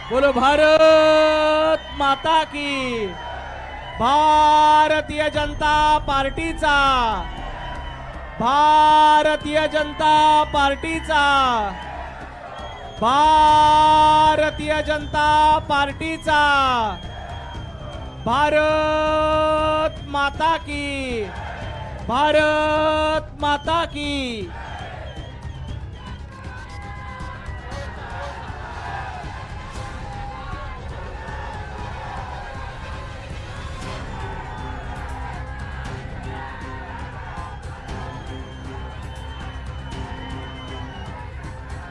बोलो भारत माता की। भारतीय जनता पार्टीचा, भारतीय जनता पार्टीचा, भारतीय जनता पार्टीचा, भारत माता की, भारत माता की।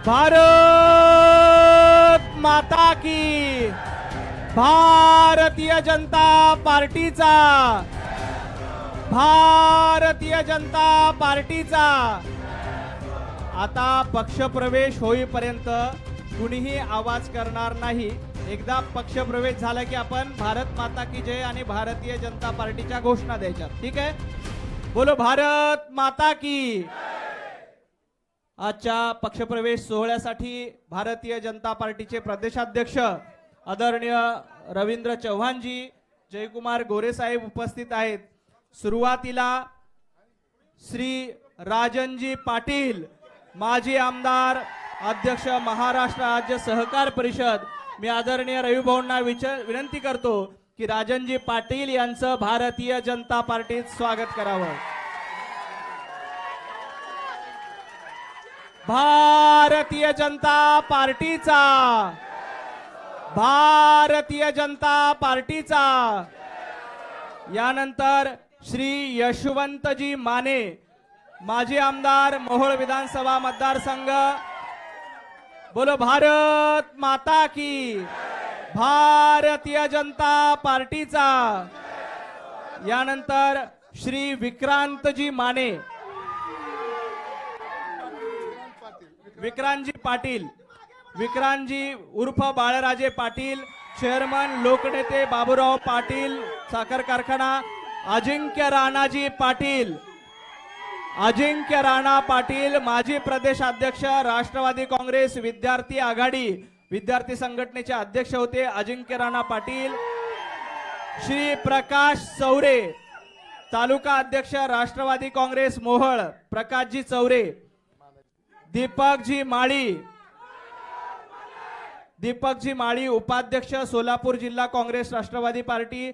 भारत माता की। भारतीय जनता पार्टीचा, भारतीय जनता पार्टीचा। आता पक्षप्रवेश होईपर्यंत कुणीही आवाज करणार नाही। एकदा पक्षप्रवेश झाला की आपण भारत माता की जय आणि भारतीय जनता पार्टीच्या घोषणा द्यायच्या, ठीक आहे? बोलो भारत माता की। आजच्या पक्षप्रवेश सोहळ्यासाठी भारतीय जनता पार्टीचे प्रदेशाध्यक्ष आदरणीय रवींद्र चव्हाणजी, जयकुमार गोरे साहेब उपस्थित आहेत। सुरुवातीला श्री राजनजी पाटील, माजी आमदार, अध्यक्ष महाराष्ट्र राज्य सहकार परिषद, मी आदरणीय रवी भाऊंना विनंती करतो की राजनजी पाटील यांचं भारतीय जनता पार्टीत स्वागत करावं। भारतीय जनता पार्टीचा, भारतीय जनता पार्टीचा। यानंतर श्री यशवंतजी माने, माजी आमदार, मोहोळ विधानसभा मतदारसंघ। बोलो भारत माता की। भारतीय जनता पार्टीचा। यानंतर श्री विक्रांतजी माने, विक्रांतजी पाटील, विक्रांतजी उर्फ बाळराजे पाटील, चेअरमन लोकनेते बाबूराव पाटील साखर कारखाना। अजिंक्य राणाजी पाटील, अजिंक्य राणा पाटील, माजी प्रदेशाध्यक्ष, राष्ट्रवादी काँग्रेस विद्यार्थी आघाडी, विद्यार्थी संघटनेचे अध्यक्ष होते अजिंक्य राणा पाटील। श्री प्रकाश चौरे, तालुका अध्यक्ष, राष्ट्रवादी काँग्रेस मोहोळ, प्रकाशजी चौरे। दीपकजी माळी, दीपकजी माळी, उपाध्यक्ष, सोलापूर जिल्हा काँग्रेस राष्ट्रवादी पार्टी,